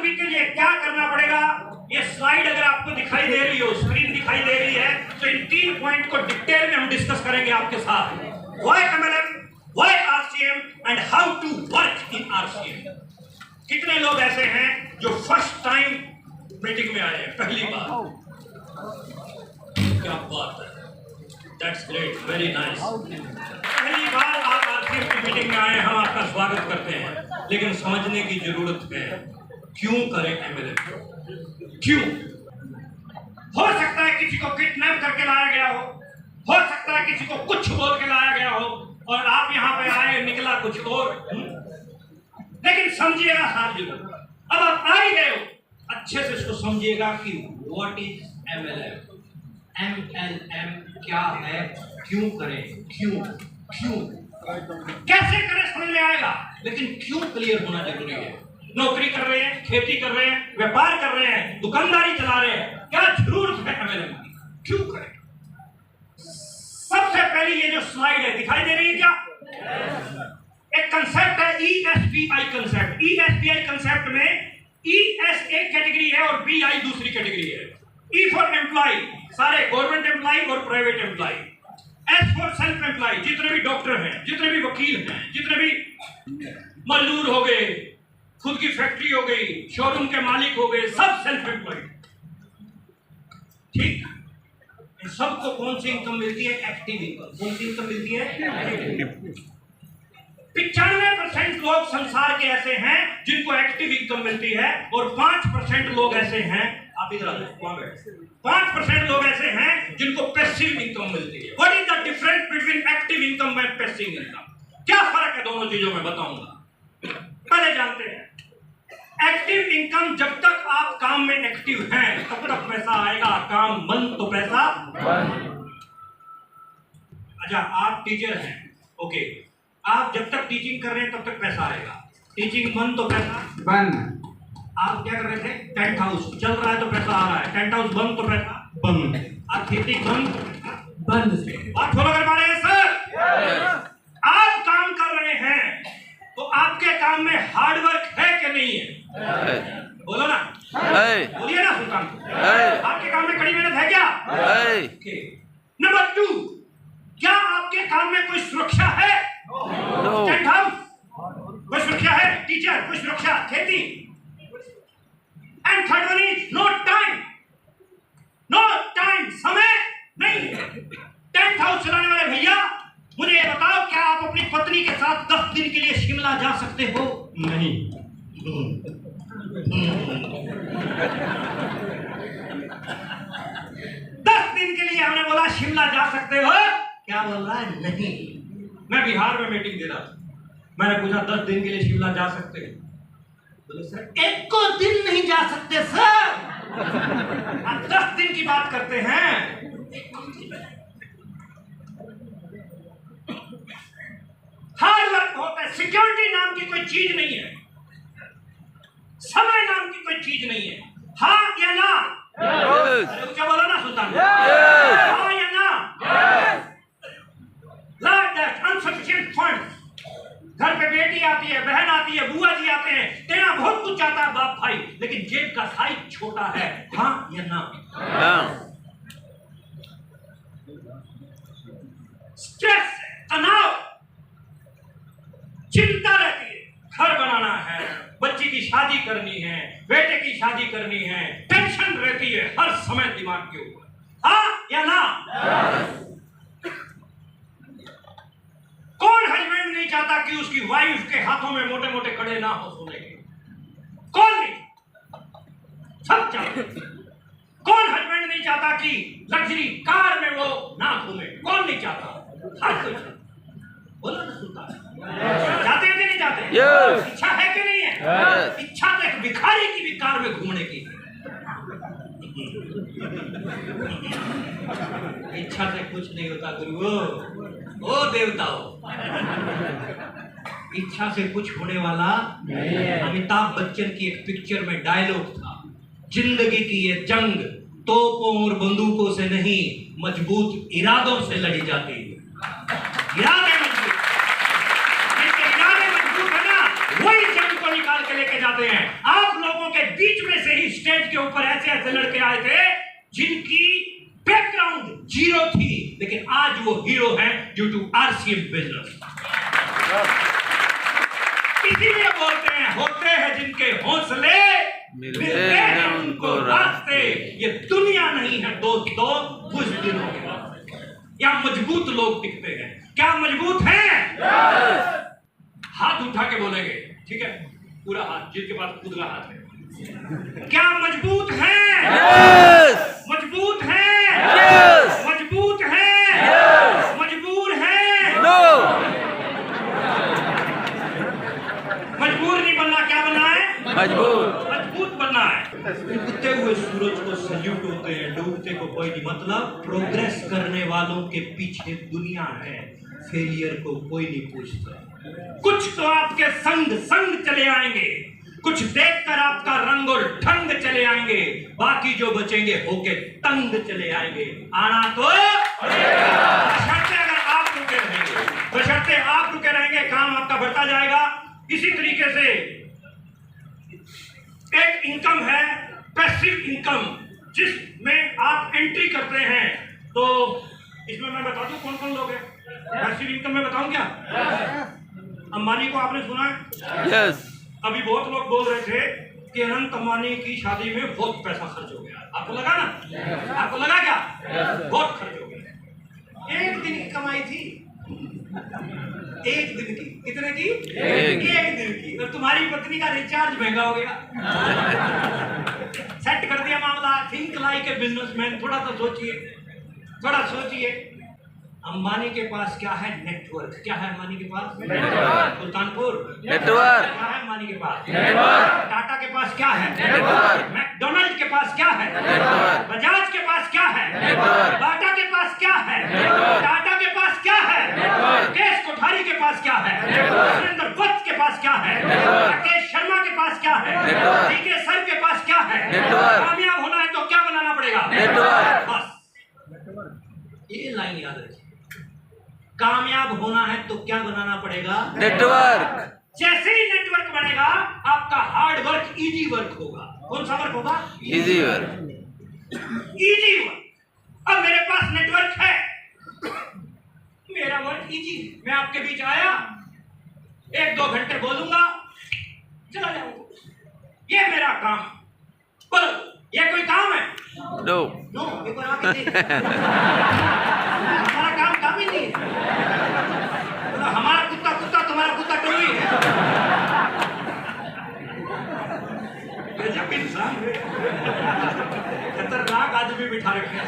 अभी के लिए क्या करना पड़ेगा, ये स्लाइड अगर आपको दिखाई दे रही हो, स्क्रीन दिखाई दे रही है, तो इन 3 पॉइंट को डिटेल में हम डिस्कस करेंगे आपके साथ। Why MLM, why RCM and how to work in RCM. कितने लोग ऐसे हैं जो फर्स्ट टाइम मीटिंग में आए हैं, पहली बार? क्या बात है, दैट्स ग्रेट, वेरी नाइस। पहली बार आप आरसीएम की मीटिंग में आए, हम आपका स्वागत करते हैं, लेकिन समझने की जरूरत है क्यों करें एमएलएम, क्यों? हो सकता है किसी को किडनैप करके लाया गया हो सकता है किसी को कुछ बोल के लाया गया हो, और आप यहाँ पे आए, निकला कुछ और। लेकिन समझिएगा साथ जरूर, अब आप आ ही गए हो, अच्छे से इसको समझिएगा कि व्हाट इज एमएलएम, एमएलएम क्या है, क्यों करें, क्यों कैसे करें समझ में आएगा, लेकिन क्यों क्लियर होना जरूरी है। नौकरी कर रहे हैं, खेती कर रहे हैं, व्यापार कर रहे हैं, दुकानदारी चला रहे हैं, क्या जरूरत है एमएलएम की, क्यों करें? सबसे पहले ये जो स्लाइड है दिखाई दे रही है क्या? एक कंसेप्ट है ESPI कंसेप्ट। ESPI कंसेप्ट में ES एक कैटेगरी है और BI दूसरी कैटेगरी है। E फॉर एम्प्लॉय, सारे गवर्नमेंट एम्प्लॉय और private employ. S for self employ, जितने भी डॉक्टर हैं, जितने भी वकील हैं, जितने भी मजदूर हो गए, खुद की फैक्ट्री हो गई, शोरूम के मालिक हो गए, सब सेल्फ एम्प्लॉयड। ठीक, इन सबको कौन सी इनकम मिलती है? Active income. कौन सी इनकम मिलती है? 95% लोग संसार के ऐसे हैं जिनको एक्टिव इनकम मिलती है, और 5% लोग ऐसे हैं, आप इधर आ जाओ, 5% लोग ऐसे हैं जिनको पैसिव इनकम मिलती है। What is the difference between active income and passive income? क्या फर्क है दोनों चीजों में, बताऊंगा। पहले जानते हैं, एक्टिव इनकम, जब तक आप काम में एक्टिव हैं तब तक पैसा आएगा, काम बंद तो पैसा बंद। अच्छा, आप टीचर हैं, ओके, आप जब तक टीचिंग कर रहे हैं तब तक पैसा आएगा, टीचिंग बंद तो पैसा बंद। आप क्या कर रहे थे? टेंट हाउस चल रहा है तो पैसा आ रहा है, टेंट हाउस बंद तो पैसा बंद। आप खेती बंद से बात फॉलो कर पा रहे हैं सर? आप काम कर रहे हैं तो आपके काम में हार्डवर्क है कि नहीं है? बोलो ना, बोलिए ना सुल्तान, आपके काम में कड़ी मेहनत है क्या? नंबर 2, क्या आपके काम में कोई सुरक्षा है? टेंट हाउस कोई सुरक्षा है, टीचर कोई सुरक्षा, खेती। And third one is no time, समय नहीं है। टेंट हाउस चलाने वाले भैया, मुझे ये बताओ, क्या आप अपनी पत्नी के साथ 10 दिन के लिए शिमला जा सकते हो? नहीं। 10 दिन के लिए हमने बोला शिमला जा सकते हो, क्या बोल रहा है? नहीं। मैं बिहार में मीटिंग दे रहा था, मैंने पूछा 10 दिन के लिए शिमला जा सकते हैं? बोले सर 1 दिन नहीं जा सकते सर। आप 10 दिन की बात करते हैं। हार्ड वर्क होता है, सिक्योरिटी नाम की कोई चीज नहीं है, समय नाम की कोई चीज नहीं है। हाँ या ना? अरे क्या बोला ना सुल्तान? हाँ या ना? अनसफिशिएंट फंड, घर पे बेटी आती है, बहन आती है, बुआ जी आते हैं, तेरा बहुत कुछ चाहता है बाप भाई, लेकिन जेब का साइज छोटा है। हाँ या ना? स्ट्रेस, तनाव, चिंता रहती है, घर बनाना है, बच्ची की शादी करनी है, बेटे की शादी करनी है, टेंशन रहती है हर समय दिमाग के ऊपर। हाँ या ना? कौन हस्बैंड नहीं चाहता कि उसकी वाइफ के हाथों में मोटे मोटे कड़े ना हो सोने के? कौन नहीं? सब चाहते। कौन हस्बैंड नहीं चाहता कि लग्जरी कार में वो ना घूमे? कौन नहीं चाहता? हर कोई चाहता। बोलो ना सुल्तान, चाहते हैं कि नहीं चाहते? इच्छा है कि नहीं है? इच्छा तो एक भिखारी की भी कार में घूमने की है। इच्छा से कुछ नहीं होता गुरु, ओ देवताओ, इच्छा से कुछ होने वाला नहीं है। अमिताभ बच्चन की एक पिक्चर में डायलॉग था, जिंदगी की ये जंग तोपों और बंदूकों से नहीं, मजबूत इरादों से लड़ी जाती है। इरादे मजबूत, जिनके इरादे मजबूत है ना, वही जंग को निकाल के लेके जाते हैं। आप लोगों के बीच में से ही स्टेज के ऊपर ऐसे ऐसे लड़के आए थे जिनकी बैकग्राउंड जीरो थी, लेकिन आज वो हीरो हैं ड्यू टू आरसीएम बिजनेस। इसीलिए बोलते हैं होते हैं जिनके हौसले मिलते हैं उनको रास्ते। ये दुनिया नहीं है दोस्तों बुज़दिलों के रास्ते। यहाँ मजबूत लोग टिकते हैं। क्या मजबूत हैं? हाथ उठा के बोलेंगे, ठीक है, पूरा हाथ जिनके पास खुद का हाथ है। क्या मजबूत हैं? मजबूत हैं? मजबूत हैं? मजबूर हैं? मजबूर नहीं बनना, क्या बनना है? मजबूत बनना है। उगते हुए सूरज को सल्यूट होते हैं, डूबते को कोई नहीं। मतलब प्रोग्रेस करने वालों के पीछे दुनिया है, फेलियर को कोई नहीं पूछता। कुछ तो आपके संग संग चले आएंगे, कुछ देखकर आपका रंग और ढंग चले आएंगे, बाकी जो बचेंगे होके तंग चले आएंगे। आना तो बशर्ते अगर आप रुके रहेंगे, बशर्ते आप रुके रहेंगे, काम आपका बढ़ता जाएगा। इसी तरीके से एक इनकम है पैसिव इनकम, जिसमें आप एंट्री करते हैं। तो इसमें मैं बता दूं कौन कौन लोग हैं पैसिव इनकम में, बताऊं क्या? अंबानी को आपने सुना है? यस। अभी बहुत लोग बोल रहे थे कि अनंत अंबानी की शादी में बहुत पैसा खर्च हो गया। आपको लगा ना? आपको लगा क्या? बहुत खर्च हो गया। एक दिन की कमाई थी, एक दिन की। कितने की? एक दिन की। और तुम्हारी पत्नी का रिचार्ज महंगा हो गया। सेट कर दिया मामला। Think like a businessman. थोड़ा सा सोचिए, थोड़ा सोचिए। अंबानी के पास क्या है? नेटवर्क। क्या है अंबानी के पास? सुल्तानपुर नेटवर्क। क्या है अंबानी के पास? नेटवर्क। टाटा के पास क्या है? नेटवर्क। मैकडोनल्ड के पास क्या है? नेटवर्क। बजाज के पास क्या है? नेटवर्क। बाटा के पास क्या है? नेटवर्क। टाटा के पास क्या है? नेटवर्क। केस कोठारी के पास क्या है? नेटवर्क। सुरेंद्र वत्स के पास क्या है? नेटवर्क। राकेश शर्मा के पास क्या है? नेटवर्क। डीके सर के पास क्या है? नेटवर्क। कामयाब होना है तो क्या बनाना पड़ेगा? नेटवर्क। बस ये लाइन याद रखिए। कामयाब होना है तो क्या बनाना पड़ेगा? नेटवर्क। जैसे ही नेटवर्क बनेगा आपका हार्ड वर्क इजी वर्क होगा। कौन सा वर्क होगा? Easy work. Easy work. अब मेरे पास नेटवर्क है, मेरा वर्क इजी। मैं आपके बीच आया, 1-2 घंटे बोलूंगा, चला जाऊंगा। ये मेरा काम। बोलो, ये कोई काम है? नो नो, ये कोई आगे नहीं। हमारा काम ही नहीं है। हमारा कुत्ता कुत्ता, तुम्हारा कुत्ता टोली है। जब इंसान खतरनाक आदमी बिठा रखे हैं,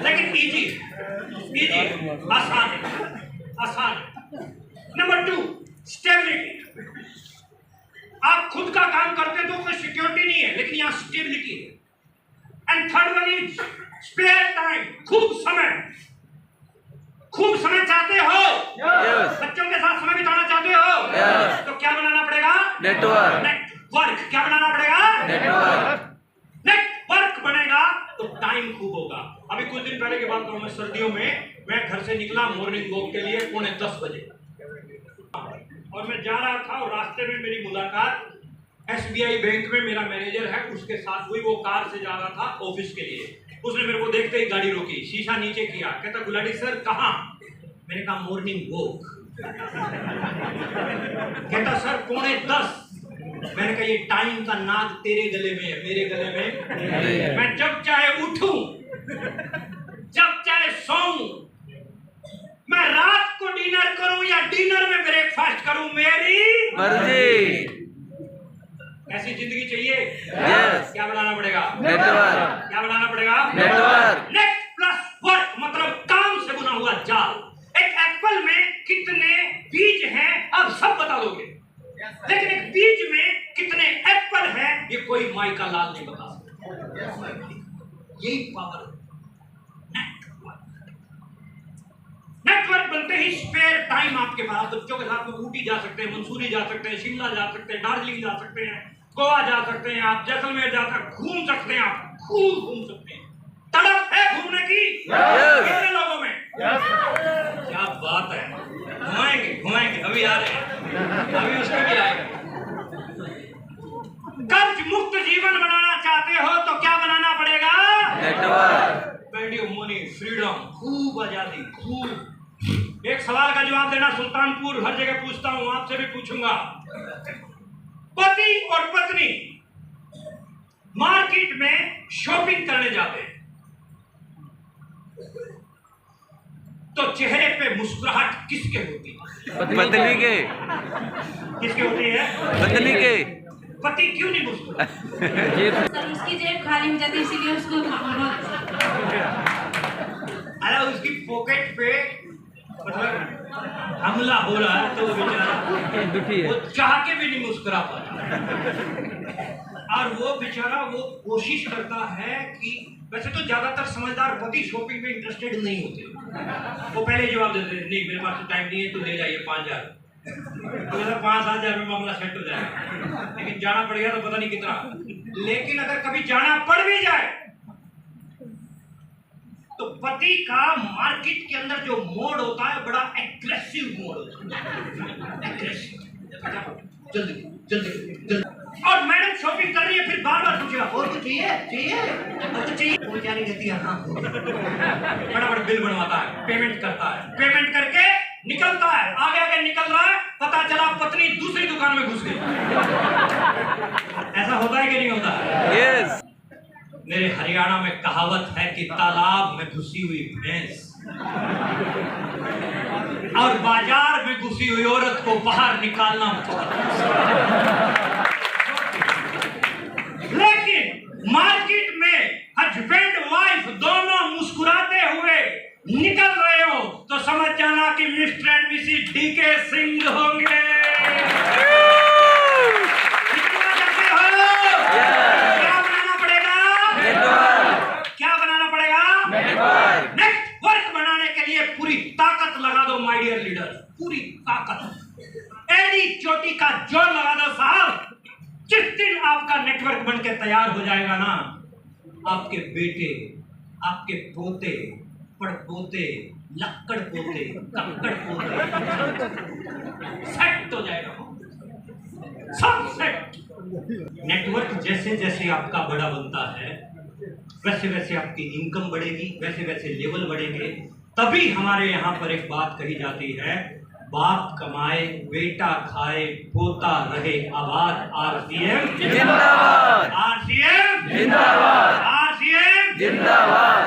लेकिन इजी, आसान है, आसान है। Number 2, stability. आप खुद का काम करते तो कोई सिक्योरिटी नहीं है, लेकिन यहाँ स्टेबिलिटी है। And third one is spare time. खूब समय चाहते हो? yes. बच्चों के साथ समय बिताना चाहते हो? yes. तो क्या बनाना पड़ेगा? नेटवर्क। नेटवर्क। क्या बनाना पड़ेगा? नेटवर्क। नेटवर्क बनेगा तो टाइम खूब होगा। अभी कुछ दिन पहले की बात करूं, मैं सर्दियों में मैं घर से निकला मॉर्निंग वॉक के लिए 9:45 बजे, और मैं जा रहा था और रास्ते में मेरी मुलाकात SBI बैंक में मेरा मैनेजर है उसके साथ हुई। वो कार से जा रहा था ऑफिस के लिए। उसने मेरे को देखते ही गाड़ी रोकी, शीशा नीचे किया, कहता गुलाटी सर कहाँ? मैंने कहा मॉर्निंग वॉक। कहता सर 9:45। मैंने कहा ये टाइम का नाग तेरे गले में है, मेरे गले में। मैं जब चाहे उठूं, जब चाहे सोऊं, मैं रात को डिनर करूं या डिनर में ब्रेकफास्ट करूं, मेरी मर्जी। ऐसी जिंदगी चाहिए? yes. क्या बनाना पड़ेगा? नेटवर्क। क्या बनाना पड़ेगा? नेटवर्क। नेट प्लस वर्क मतलब काम से बुना हुआ जाल। एक एप्पल में कितने बीज हैं आप सब बता दोगे, लेकिन एक बीज में कितने एप्पल हैं ये कोई माई का लाल नहीं बता सकता। यही पावर। नेटवर्क बनते ही स्पेयर टाइम आपके पास। बच्चों के साथ में ऊटी जा सकते हैं, मंसूरी जा सकते हैं, शिमला जा सकते हैं, दार्जिलिंग जा सकते हैं, गोवा जा सकते हैं, आप जैसलमेर जाकर घूम सकते हैं, आप खूब घूम सकते हैं। तड़प है घूमने की कितने लोगों में? क्या बात है। घुमाएंगे घुमाएंगे, अभी आ रहे हैं, अभी उसमें भी आएगा। कर्ज मुक्त जीवन बनाना चाहते हो तो क्या बनाना पड़ेगा? नेटवर्क। वैल्यू, मनी, फ्रीडम, खूब आजादी, खूब। एक सवाल का जवाब देना, सुल्तानपुर हर जगह पूछता हूं, आपसे भी पूछूंगा। पति और पत्नी मार्केट में शॉपिंग करने जाते हैं तो चेहरे पे मुस्कुराहट किसके होती है? पत्नी के। किसके होती है? पत्नी के। पति क्यों नहीं मुस्कुराता? सर उसकी जेब खाली हो जाती है इसीलिए उसको अरे उसकी पॉकेट पे मतलब हमला हो रहा है तो वो बेचारा दुखी है, वो चाह के भी नहीं मुस्कुरा पाता। और वो बेचारा वो कोशिश करता है कि वैसे तो ज्यादातर समझदार पति शॉपिंग में इंटरेस्टेड नहीं होते। वो पहले जवाब देते हैं, नहीं मेरे पास तो टाइम नहीं है, तो ले जाइए 5,000, तो 5,000 में मामला सेट हो जाएगा। लेकिन जाना पड़ेगा तो पता नहीं कितना। लेकिन अगर कभी जाना पड़ भी जाए तो पति का मार्केट के अंदर जो मोड होता है बड़ा एग्रेसिव मोड होता है। एग्रेसिव, जल्दी जल्दी जल्दी। और मैडम शॉपिंग कर रही है, फिर बार बार पूछेगा और कुछ चाहिए? और कुछ चाहिए? वो क्या नहीं कहती है, हाँ। बड़ा बड़ा बिल बनवाता है, पेमेंट करता है, पेमेंट करके निकलता है, आगे आगे निकल रहा है, पता चला पत्नी दूसरी दुकान में घुस गई। ऐसा होता है कि नहीं होता है? यस। मेरे हरियाणा में कहावत है कि तालाब में घुसी हुई भैंस और बाजार में घुसी हुई औरत को बाहर निकालना लेकिन मार्केट में हस्बैंड वाइफ दोनों मुस्कुराते हुए निकल रहे हो तो समझ जाना कि Mr and Mrs DK Singh होंगे। क्या बनाना पड़ेगा? नेटवर्क बनाने के लिए पूरी ताकत लगा दो माय डियर लीडर, पूरी ताकत, एड़ी चोटी का जोर लगा दो साहब। जिस दिन आपका नेटवर्क बनके तैयार हो जाएगा ना, आपके बेटे, आपके पोते, पड़पोते, लक्कड़ पोते, कक्कड़ पोते सेट हो जाएगा, सब सेट। नेटवर्क जैसे जैसे आपका बड़ा बनता है वैसे वैसे आपकी इनकम बढ़ेगी, वैसे वैसे लेवल बढ़ेंगे। तभी हमारे यहाँ पर एक बात कही जाती है, बाप कमाए बेटा खाए पोता रहे आबाद। आरसीएम जिंदाबाद। आरसीएम जिंदाबाद। आरसीएम जिंदाबाद।